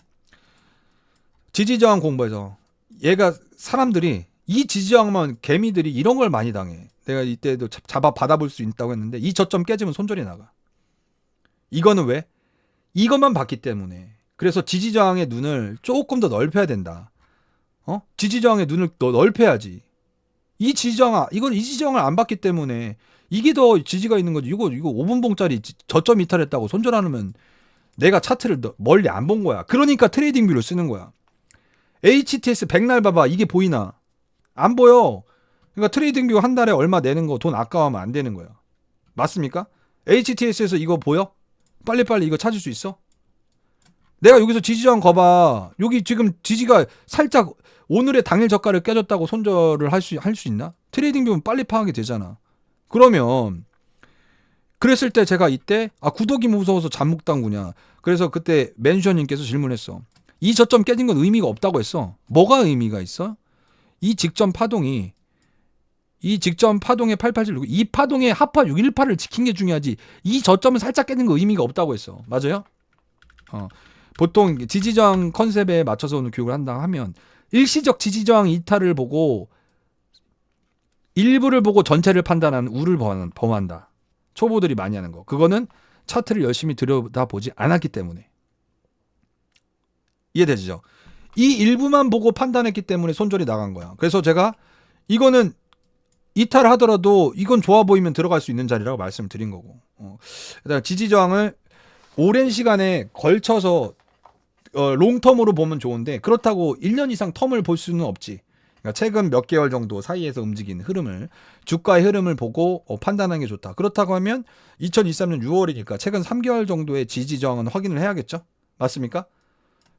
지지저항 공부해서 얘가 사람들이 이 지지저항만 개미들이 이런 걸 많이 당해. 내가 이때도 잡아 받아볼 수 있다고 했는데 이 저점 깨지면 손절이 나가. 이거는 왜? 이것만 봤기 때문에. 그래서 지지저항의 눈을 조금 더 넓혀야 된다. 지지저항의 눈을 더 넓혀야지. 이 지지저항을 안 봤기 때문에 이게 더 지지가 있는 거지. 이거 5분 봉짜리 저점 이탈했다고 손절하면 내가 차트를 멀리 안 본 거야. 그러니까 트레이딩 뷰를 쓰는 거야. HTS 백날 봐봐. 이게 보이나? 안 보여. 그러니까 트레이딩 뷰 한 달에 얼마 내는 거 돈 아까워하면 안 되는 거야. 맞습니까? HTS에서 이거 보여? 빨리빨리 이거 찾을 수 있어? 내가 여기서 지지저항 거봐. 여기 지금 지지가 살짝 오늘의 당일 저가를 깨졌다고 손절을 할 수 있나? 트레이딩 뷰는 빨리 파악이 되잖아. 그러면 그랬을 때 제가 이때 구독이 무서워서 잠 못 당구냐. 그래서 그때 맨슈어님께서 질문했어. 이 저점 깨진 건 의미가 없다고 했어. 뭐가 의미가 있어? 이 직전 파동의 887 이 파동의 하파 618을 지킨 게 중요하지. 이 저점은 살짝 깨진 거 의미가 없다고 했어. 맞아요? 보통 지지저항 컨셉에 맞춰서 오늘 교육을 한다 하면 일시적 지지저항 이탈을 보고 일부를 보고 전체를 판단하는 우를 범한다. 초보들이 많이 하는 거. 그거는 차트를 열심히 들여다보지 않았기 때문에. 이해되죠? 이 일부만 보고 판단했기 때문에 손절이 나간 거야. 그래서 제가 이거는 이탈을 하더라도 이건 좋아 보이면 들어갈 수 있는 자리라고 말씀을 드린 거고. 그다음에 지지저항을 오랜 시간에 걸쳐서 롱텀으로 보면 좋은데 그렇다고 1년 이상 텀을 볼 수는 없지. 그러니까 최근 몇 개월 정도 사이에서 움직인 흐름을 주가의 흐름을 보고 판단하는 게 좋다. 그렇다고 하면 2023년 6월이니까 최근 3개월 정도의 지지저항은 확인을 해야겠죠. 맞습니까?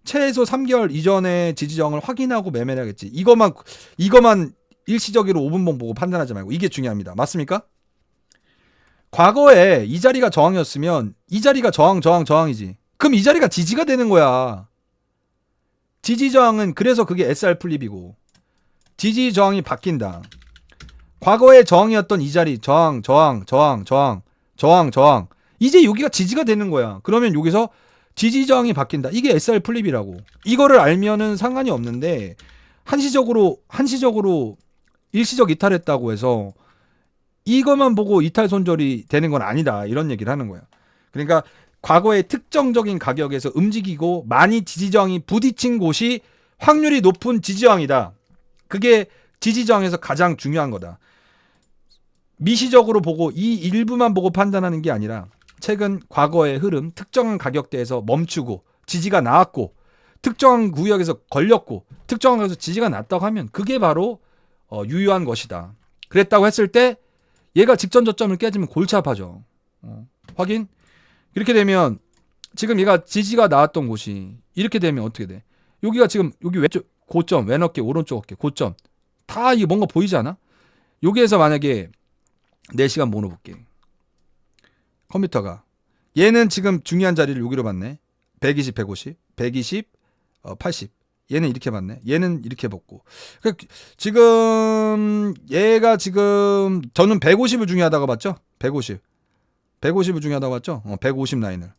최소 3개월 이전의 지지저항을 확인하고 매매를 하겠지. 이거만 일시적으로 5분봉 보고 판단하지 말고 이게 중요합니다. 맞습니까? 과거에 이 자리가 저항이었으면 이 자리가 저항이지. 그럼 이 자리가 지지가 되는 거야. 지지저항은 그래서 그게 SR 플립이고 지지 저항이 바뀐다. 과거의 저항이었던 이 자리 저항 이제 여기가 지지가 되는 거야. 그러면 여기서 지지 저항이 바뀐다. 이게 SR 플립이라고. 이거를 알면은 상관이 없는데 한시적으로 일시적 이탈했다고 해서 이것만 보고 이탈 손절이 되는 건 아니다. 이런 얘기를 하는 거야. 그러니까 과거의 특정적인 가격에서 움직이고 많이 지지 저항이 부딪힌 곳이 확률이 높은 지지 저항이다. 그게 지지 저항에서 가장 중요한 거다. 미시적으로 보고 이 일부만 보고 판단하는 게 아니라 최근 과거의 흐름, 특정한 가격대에서 멈추고 지지가 나왔고 특정한 구역에서 걸렸고 특정한 곳에서 지지가 났다고 하면 그게 바로 유효한 것이다. 그랬다고 했을 때 얘가 직전 저점을 깨지면 골치 아파져. 확인? 이렇게 되면 지금 얘가 지지가 나왔던 곳이 이렇게 되면 어떻게 돼? 여기가 지금 여기 왼쪽 고점, 왼 어깨, 오른쪽 어깨, 고점 다 이게 뭔가 보이지 않아? 여기에서 만약에 4시간 모노볼게. 컴퓨터가 얘는 지금 중요한 자리를 여기로 봤네. 120, 150, 120, 80. 얘는 이렇게 봤네. 얘는 이렇게 봤고. 지금 얘가 지금 저는 150을 중요하다고 봤죠? 150. 150을 중요하다고 봤죠? 150 라인을.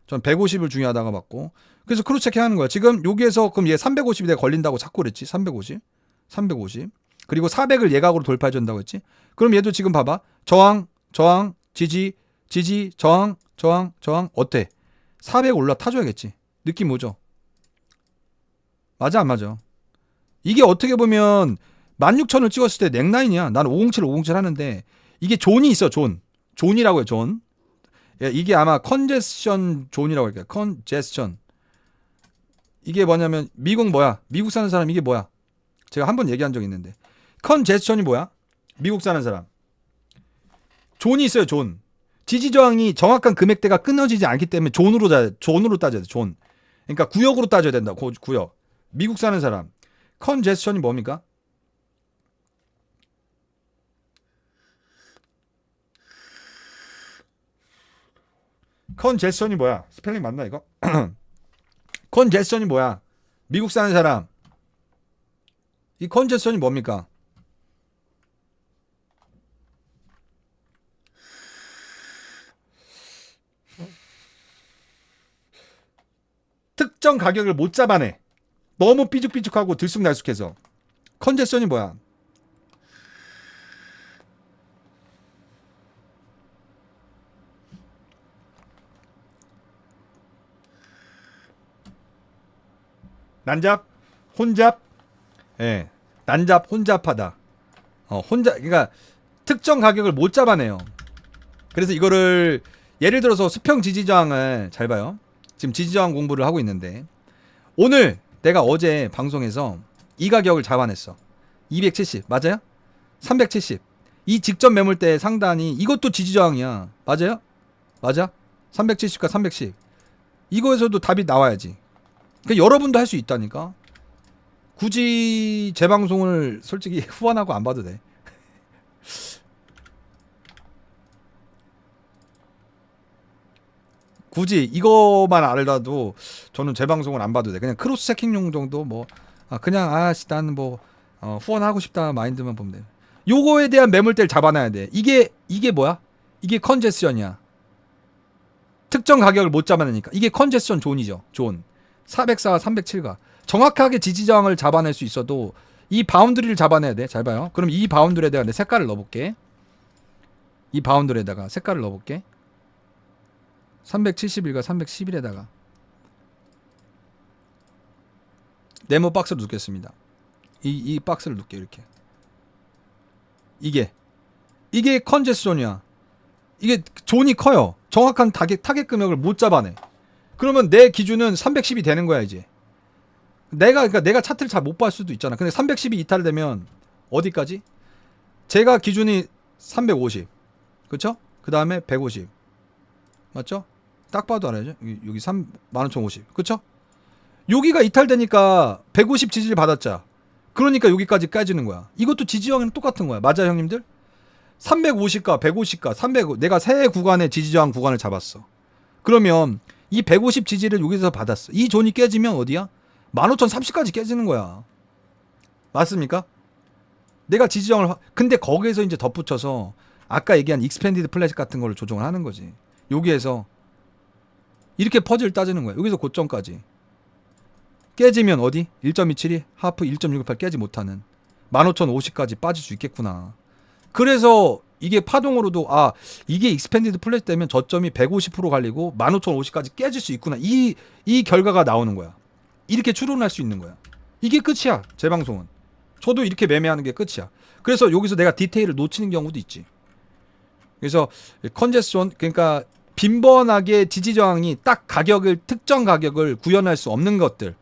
전 150을 중요하다고 봤고. 그래서 크로스 체킹 하는 거야. 지금 여기에서 그럼 얘 350이 내가 걸린다고 자꾸 그랬지. 350. 그리고 400을 예각으로 돌파해 준다고 했지. 그럼 얘도 지금 봐봐. 저항, 지지, 저항 어때? 400 올라타줘야겠지. 느낌 오죠? 맞아 안 맞아? 이게 어떻게 보면 16,000을 찍었을 때 넥라인이야. 난 507 하는데 이게 존이 있어. 존이라고 해요. 존. 이게 아마 컨제션 존이라고 할게요. 컨제션. 이게 뭐냐면 미국 사는 사람 이게 뭐야? 제가 한번 얘기한 적이 있는데 컨제션이 뭐야? 미국 사는 사람. 존이 있어요. 존. 지지 저항이 정확한 금액대가 끊어지지 않기 때문에 존으로 따져야 돼. 존. 그러니까 구역으로 따져야 된다. 구역. 미국 사는 사람. 컨제션이 뭡니까? 컨제션이 뭐야? 스펠링 맞나 이거? 컨제션이 뭐야? 미국 사는 사람. 이 컨제션이 뭡니까? 특정 가격을 못 잡아내. 너무 삐죽삐죽하고 들쑥날쑥해서. 컨제션이 뭐야? 난잡? 혼잡? 예. 난잡, 혼잡하다. 그러니까 특정 가격을 못 잡아내요. 그래서 이거를 예를 들어서 수평 지지저항을 잘 봐요. 지금 지지저항 공부를 하고 있는데 오늘 내가 어제 방송에서 이 가격을 잡아냈어. 270 맞아요? 370. 이 직전 매물대 상단이 이것도 지지저항이야. 맞아요? 맞아? 370과 310. 이거에서도 답이 나와야지. 그러니까 여러분도 할 수 있다니까. 굳이 제 방송을 솔직히 후원하고 안 봐도 돼. 굳이 이거만 알아도 저는 제 방송을 안 봐도 돼. 그냥 크로스 체킹용 정도 뭐 그냥 나는 뭐 후원하고 싶다 마인드만 보면 돼. 요거에 대한 매물대를 잡아놔야 돼. 이게 뭐야? 이게 컨제션이야. 특정 가격을 못 잡아내니까 이게 컨제션 존이죠. 존. 404와 307가 정확하게 지지저항을 잡아낼 수 있어도 이 바운드리를 잡아내야 돼. 잘 봐요. 그럼 이 바운드리에다가 내 색깔을 넣어볼게. 이 바운드리에다가 색깔을 넣어볼게. 371과 311에다가 네모 박스를 넣겠습니다. 이 박스를 넣을게. 이렇게. 이게 컨제션이야. 이게 존이 커요. 정확한 타겟 금액을 못 잡아내. 그러면 내 기준은 310이 되는 거야 이제. 그러니까 내가 차트를 잘 못 볼 수도 있잖아. 근데 310이 이탈되면 어디까지? 제가 기준이 350. 그쵸? 그 다음에 150. 맞죠? 딱 봐도 알아야죠. 여기 15,050. 그쵸? 여기가 이탈되니까 150 지지를 받았자. 그러니까 여기까지 까지는 거야. 이것도 지지저항은 똑같은 거야. 맞아 형님들? 350가 150가 300 내가 세 구간의 지지저항 구간을 잡았어. 그러면 이 150 지지를 여기서 받았어. 이 존이 깨지면 어디야? 15,030까지 깨지는 거야. 맞습니까? 내가 지지정을 근데 거기에서 이제 덧붙여서 아까 얘기한 익스펜디드 플랫 같은 거를 조정을 하는 거지. 여기에서 이렇게 퍼즐 따지는 거야. 여기서 고점까지 깨지면 어디? 1.272 하프 1.618 깨지 못하는 15,050까지 빠질 수 있겠구나. 그래서 이게 파동으로도 이게 익스펜디드 플랫 되면 저점이 150% 갈리고 15,050까지 깨질 수 있구나. 이 결과가 나오는 거야. 이렇게 추론할 수 있는 거야. 이게 끝이야. 제 방송은. 저도 이렇게 매매하는 게 끝이야. 그래서 여기서 내가 디테일을 놓치는 경우도 있지. 그래서 컨제스션 그러니까 빈번하게 지지 저항이 딱 특정 가격을 구현할 수 없는 것들,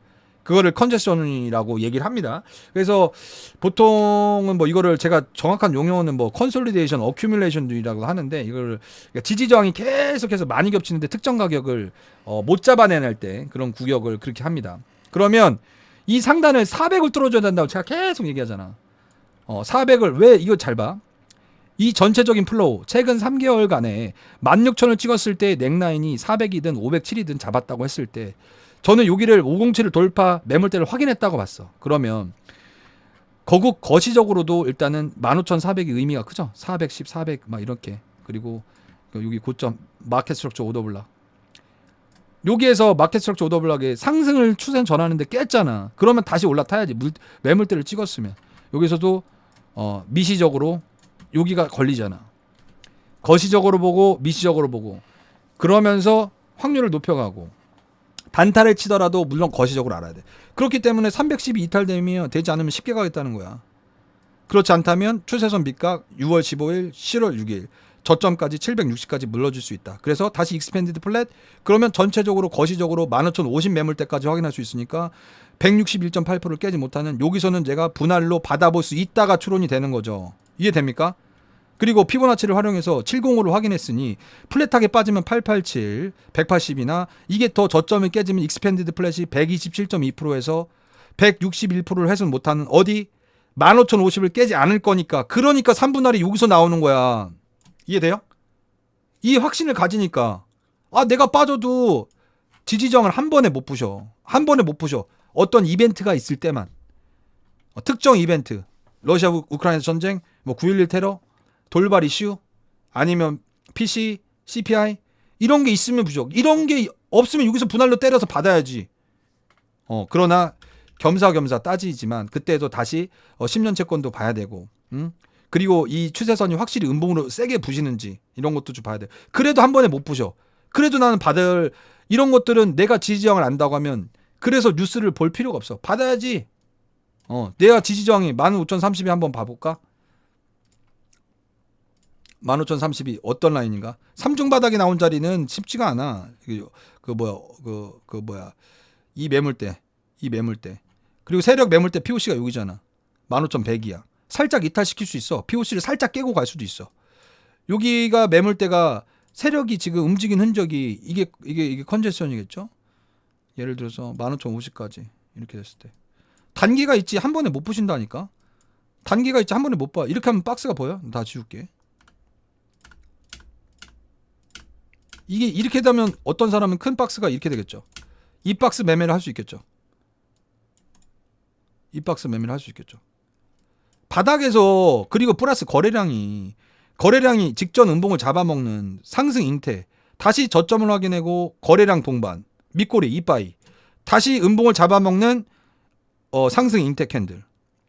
그거를 컨제션이라고 얘기를 합니다. 그래서 보통은 뭐 이거를 제가 정확한 용어는 뭐 컨솔리데이션, 어큐뮬레이션이라고 하는데, 이걸 그러니까 지지 저항이 계속해서 많이 겹치는데 특정 가격을 못 잡아내낼 때 그런 구역을 그렇게 합니다. 그러면 이 상단을 400을 뚫어줘야 된다고 제가 계속 얘기하잖아. 400을 왜 이거 잘 봐. 이 전체적인 플로우 최근 3개월간에 16,000을 찍었을 때 넥라인이 400이든 507이든 잡았다고 했을 때 저는 여기를 507을 돌파 매물대를 확인했다고 봤어. 그러면 거시적으로도 일단은 15,400이 의미가 크죠. 410, 400 막 이렇게. 그리고 여기 고점 마켓 스트럭처 오더블락. 여기에서 마켓 스트럭처 오더블락에 상승을 추세 전하는데 깼잖아. 그러면 다시 올라타야지. 매물대를 찍었으면. 여기서도 미시적으로 여기가 걸리잖아. 거시적으로 보고 미시적으로 보고 그러면서 확률을 높여가고 단타를 치더라도 물론 거시적으로 알아야 돼. 그렇기 때문에 310이 이탈되면 되지 않으면 쉽게 가겠다는 거야. 그렇지 않다면 추세선 밑각 6월 15일, 7월 6일 저점까지 760까지 물러줄 수 있다. 그래서 다시 익스펜디드 플랫 그러면 전체적으로 거시적으로 15,050 매물대까지 확인할 수 있으니까 161.8%를 깨지 못하는 여기서는 제가 분할로 받아볼 수 있다가 추론이 되는 거죠. 이해됩니까? 그리고 피보나치를 활용해서 705를 확인했으니 플랫하게 빠지면 887, 180이나 이게 더 저점이 깨지면 익스펜디드 플랫이 127.2%에서 161%를 훼손 못하는 어디? 15,050을 깨지 않을 거니까. 그러니까 3분할이 여기서 나오는 거야. 이해돼요? 이 확신을 가지니까 내가 빠져도 지지정을 한 번에 못 부셔. 한 번에 못 부셔. 어떤 이벤트가 있을 때만. 특정 이벤트. 러시아 우크라이나 전쟁, 뭐 9.11 테러, 돌발 이슈, 아니면 PC, CPI 이런 게 있으면 부족. 이런 게 없으면 여기서 분할로 때려서 받아야지. 그러나 겸사겸사 따지지만 그때도 다시 10년 채권도 봐야 되고, 그리고 이 추세선이 확실히 음봉으로 세게 부시는지 이런 것도 좀 봐야 돼. 그래도 한 번에 못 부셔. 그래도 나는 받을 이런 것들은 내가 지지저항을 안다고 하면 그래서 뉴스를 볼 필요가 없어. 받아야지. 내가 지지저항이 15,030이 한번 봐볼까? 15,030이 어떤 라인인가? 3중 바닥에 나온 자리는 쉽지가 않아. 이 매물대. 그리고 세력 매물대 POC가 여기잖아. 15,100이야. 살짝 이탈시킬 수 있어. POC를 살짝 깨고 갈 수도 있어. 여기가 매물대가 세력이 지금 움직인 흔적이 이게 컨제션이겠죠? 예를 들어서 15,050까지 이렇게 됐을 때. 단기가 있지 한 번에 못 부신다니까. 단기가 있지 한 번에 못 봐. 이렇게 하면 박스가 보여? 다 지울게. 이게 이렇게 되면 어떤 사람은 큰 박스가 이렇게 되겠죠. 이 박스 매매를 할 수 있겠죠. 바닥에서 그리고 플러스 거래량이 직전 음봉을 잡아먹는 상승 잉태 다시 저점을 확인하고 거래량 동반 밑꼬리 이빠이 다시 음봉을 잡아먹는 상승 잉태 캔들.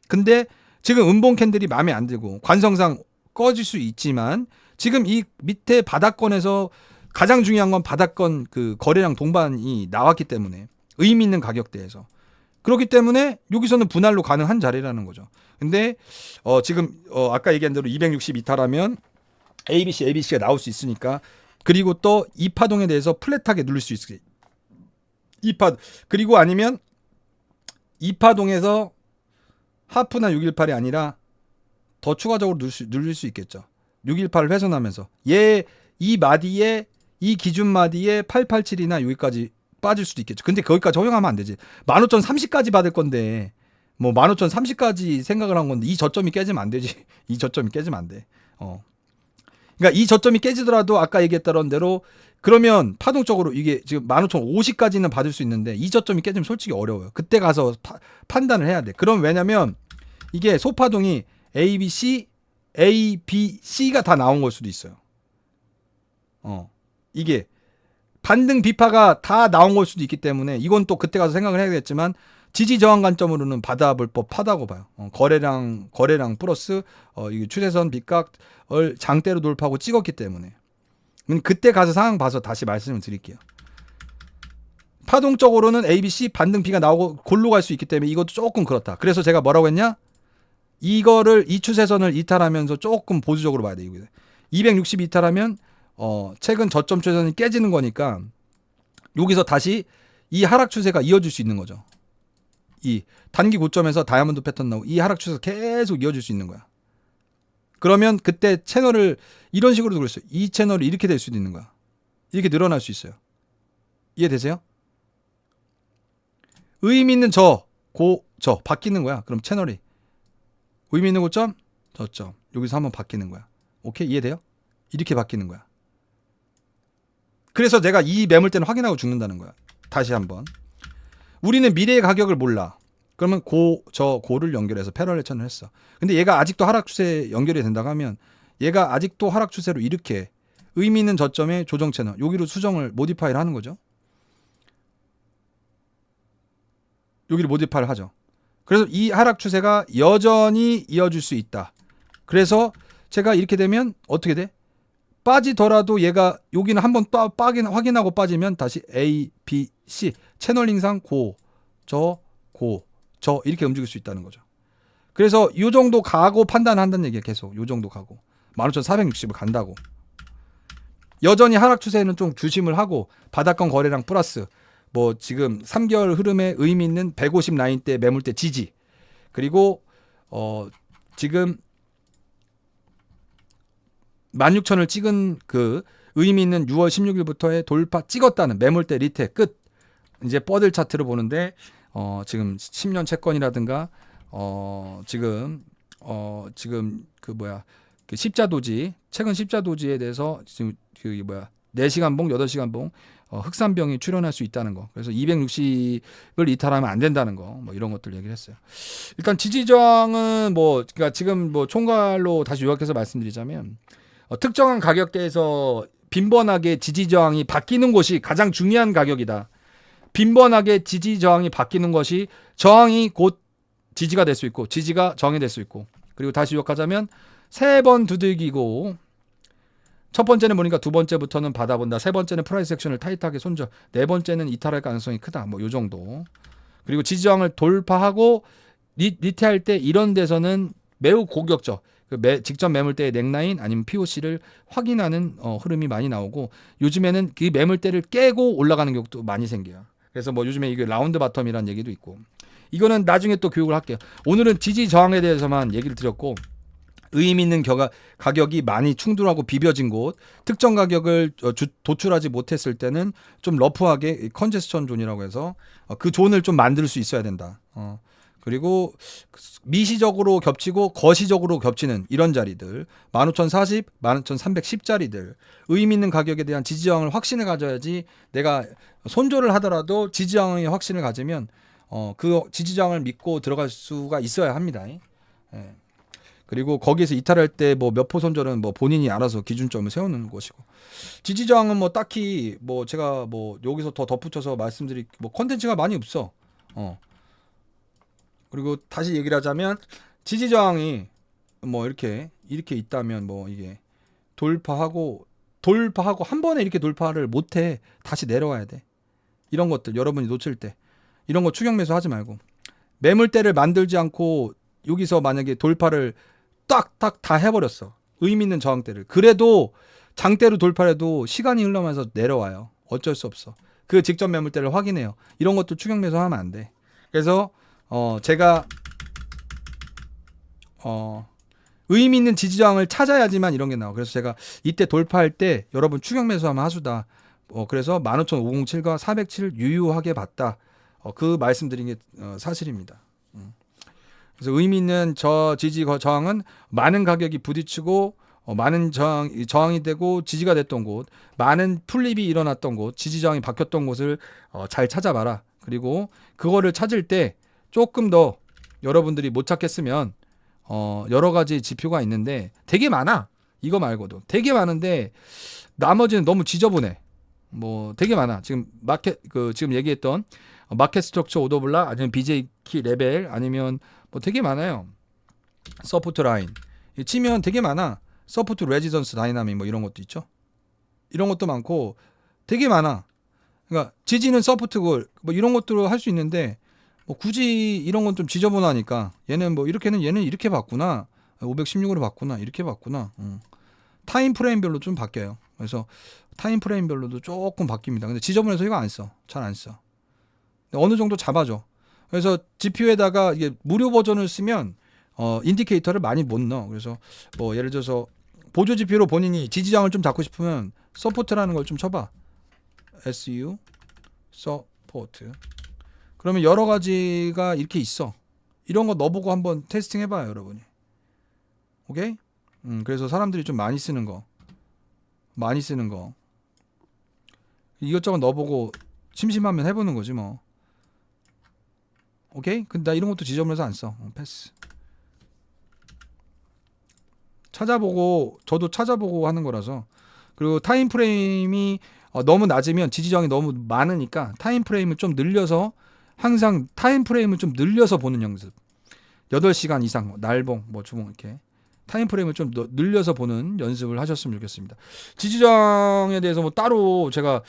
근데 지금 음봉 캔들이 마음에 안 들고 관성상 꺼질 수 있지만 지금 이 밑에 바닥권에서 가장 중요한 건 바닥권 그 거래량 동반이 나왔기 때문에 의미 있는 가격대에서 그렇기 때문에 여기서는 분할로 가능한 자리라는 거죠. 근데 지금 아까 얘기한 대로 260 이탈하면 ABC가 나올 수 있으니까 그리고 또 이 파동에 대해서 플랫하게 누릴 수 있을 그리고 아니면 이 파동에서 하프나 618이 아니라 더 추가적으로 누릴 수 있겠죠. 618을 훼손하면서 이 마디에 이 기준 마디에 887이나 여기까지 빠질 수도 있겠죠. 근데 거기까지 허용하면 안 되지. 15,030까지 받을 건데 뭐 15,030까지 생각을 한 건데 이 저점이 깨지면 안 되지. 이 저점이 깨지면 안 돼. 그러니까 이 저점이 깨지더라도 아까 얘기했던 대로 그러면 파동적으로 이게 지금 15,050까지는 받을 수 있는데 이 저점이 깨지면 솔직히 어려워요. 그때 가서 판단을 해야 돼. 그럼 왜냐면 이게 소파동이 A, B, C가 다 나온 걸 수도 있어요. 이게 반등 비파가 다 나온 걸 수도 있기 때문에 이건 또 그때 가서 생각을 해야겠지만 지지 저항 관점으로는 받아볼 법하다고 봐요. 거래량 플러스 이 추세선 빗각을 장대로 돌파하고 찍었기 때문에 그때 가서 상황 봐서 다시 말씀을 드릴게요. 파동적으로는 A, B, C 반등 B가 나오고 골로 갈 수 있기 때문에 이것도 조금 그렇다. 그래서 제가 뭐라고 했냐? 이 추세선을 이탈하면서 조금 보수적으로 봐야 돼. 260 이탈하면 최근 저점 추세선이 깨지는 거니까 여기서 다시 이 하락 추세가 이어질 수 있는 거죠. 이 단기 고점에서 다이아몬드 패턴 나오고 이 하락 추세가 계속 이어질 수 있는 거야. 그러면 그때 채널을 이런 식으로 돌릴 수 있어요. 이 채널이 이렇게 될 수도 있는 거야. 이렇게 늘어날 수 있어요. 이해되세요? 의미 있는 저 바뀌는 거야. 그럼 채널이 의미 있는 고점, 저점 여기서 한번 바뀌는 거야. 오케이? 이해돼요? 이렇게 바뀌는 거야. 그래서 내가 이 매물대는 확인하고 죽는다는 거야. 다시 한번. 우리는 미래의 가격을 몰라. 그러면 고를 연결해서 패러렐 채널을 했어. 근데 얘가 아직도 하락 추세에 연결이 된다고 하면 얘가 아직도 하락 추세로 이렇게 의미 있는 저점의 조정 채널 여기로 수정을 모디파이를 하는 거죠. 여기를 모디파이를 하죠. 그래서 이 하락 추세가 여전히 이어질 수 있다. 그래서 제가 이렇게 되면 어떻게 돼? 빠지더라도 얘가 여기는 한번 확인하고 빠지면 다시 A, B, C 채널링상 저 이렇게 움직일 수 있다는 거죠. 그래서 이 정도 가고 판단한다는 얘기야. 계속 이 정도 가고 15,460을 간다고. 여전히 하락 추세는 좀 조심을 하고 바닥권 거래량 플러스 뭐 지금 3개월 흐름에 의미 있는 150 라인대 매물대 지지 그리고 지금 16,000을 찍은 그 의미 있는 6월 16일부터의 돌파 찍었다는 매물대 리테 끝. 이제 뻗을 차트를 보는데 지금 10년 채권이라든가 지금 그 십자도지 최근 십자도지에 대해서 지금 4시간 봉 8시간 봉 흑산병이 출현할 수 있다는 거. 그래서 260을 이탈하면 안 된다는 거. 뭐 이런 것들 얘기를 했어요. 일단 지지 저항은 그러니까 지금 총괄로 다시 요약해서 말씀드리자면 특정한 가격대에서 빈번하게 지지 저항이 바뀌는 곳이 가장 중요한 가격이다. 빈번하게 지지 저항이 바뀌는 것이 저항이 곧 지지가 될 수 있고 지지가 저항이 될 수 있고 그리고 다시 요약하자면 3번 두들기고 첫 번째는 보니까 두 번째부터는 받아본다. 세 번째는 프라이스 액션을 타이트하게 손절. 네 번째는 이탈할 가능성이 크다. 뭐 요 정도. 그리고 지지 저항을 돌파하고 리테할 때 이런 데서는 매우 고격적. 직전 매물대의 넥라인 아니면 POC를 확인하는 흐름이 많이 나오고 요즘에는 그 매물대를 깨고 올라가는 경우도 많이 생겨요. 그래서 뭐 요즘에 이게 라운드 바텀이라는 얘기도 있고 이거는 나중에 또 교육을 할게요. 오늘은 지지 저항에 대해서만 얘기를 드렸고 의미 있는 가격이 많이 충돌하고 비벼진 곳 특정 가격을 도출하지 못했을 때는 좀 러프하게 컨제스천 존이라고 해서 그 존을 좀 만들 수 있어야 된다. 그리고 미시적으로 겹치고 거시적으로 겹치는 이런 자리들 15,040, 15,310짜리들 의미 있는 가격에 대한 지지저항을 확신을 가져야지 내가 손절을 하더라도 지지저항의 확신을 가지면 그 지지저항을 믿고 들어갈 수가 있어야 합니다. 예. 그리고 거기에서 이탈할 때 뭐 몇 포 손절은 뭐 본인이 알아서 기준점을 세우는 것이고 지지저항은 뭐 딱히 뭐 제가 뭐 여기서 더 덧붙여서 말씀드릴 뭐 컨텐츠가 많이 없어. 그리고 다시 얘기를 하자면 지지저항이 뭐 이렇게 있다면 뭐 이게 돌파하고 한 번에 이렇게 돌파를 못해 다시 내려와야 돼. 이런 것들 여러분이 놓칠 때 이런 거 추격 매수 하지 말고 매물대를 만들지 않고 여기서 만약에 돌파를 딱딱 다 해버렸어. 의미 있는 저항대를. 그래도 장대로 돌파해도 시간이 흘러면서 내려와요. 어쩔 수 없어. 그 직전 매물대를 확인해요. 이런 것도 추격 매수 하면 안 돼. 그래서 제가 의미 있는 지지저항을 찾아야지만 이런 게 나와. 그래서 제가 이때 돌파할 때 여러분 추격 매수하면 하수다. 그래서 15,507과 407 유효하게 봤다. 그 말씀드린 게 사실입니다. 그래서 의미 있는 지지 저항은 많은 가격이 부딪히고 많은 저항이 되고 지지가 됐던 곳, 많은 풀립이 일어났던 곳, 지지 저항이 바뀌었던 곳을 잘 찾아봐라. 그리고 그거를 찾을 때 조금 더 여러분들이 못 찾겠으면 여러 가지 지표가 있는데 되게 많아. 이거 말고도 되게 많은데 나머지는 너무 지저분해. 뭐 되게 많아. 지금 지금 얘기했던 마켓 스트럭처 오더 블락 아니면 BJ 키 레벨 아니면 뭐 되게 많아요. 서포트 라인 치면 되게 많아. 서포트 레지던스 다이나믹 뭐 이런 것도 있죠. 이런 것도 많고 되게 많아. 그러니까 지지는 서포트 골 뭐 이런 것들을 할 수 있는데 뭐 굳이 이런 건 좀 지저분하니까 얘는 뭐 이렇게는 얘는 이렇게 봤구나. 516으로 봤구나. 이렇게 봤구나. 타임 프레임별로 좀 바뀌어요. 그래서 타임 프레임별로도 조금 바뀝니다. 근데 지저분해서 이거 안 써. 잘 안 써. 어느 정도 잡아줘. 그래서 GPU에다가 이게 무료 버전을 쓰면 인디케이터를 많이 못 넣어. 그래서 뭐 예를 들어서 보조 GPU로 본인이 지지장을 좀 잡고 싶으면 서포트라는 걸 좀 쳐봐. SU 서포트. 그러면 여러 가지가 이렇게 있어. 이런 거 넣어보고 한번 테스팅 해봐요, 여러분이. 오케이? 그래서 사람들이 좀 많이 쓰는 거. 이것저것 넣어보고 심심하면 해보는 거지 뭐. 오케이? 근데 나 이런 것도 지저분해서 안 써. 패스. 저도 찾아보고 하는 거라서. 그리고 타임 프레임이 너무 낮으면 지지정이 너무 많으니까 타임 프레임을 좀 늘려서 항상 타임 프레임을 좀 늘려서 보는 연습. 8시간 이상 날봉 뭐 주봉 이렇게 타임 프레임을 좀 늘려서 보는 연습을 하셨으면 좋겠습니다. 지지정에 대해서 뭐 따로 제가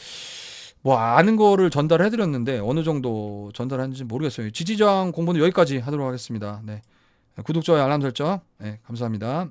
뭐 아는 거를 전달해 드렸는데 어느 정도 전달하는지 모르겠어요. 지지정 공부는 여기까지 하도록 하겠습니다. 네. 구독, 좋아요, 알람 설정. 네, 감사합니다.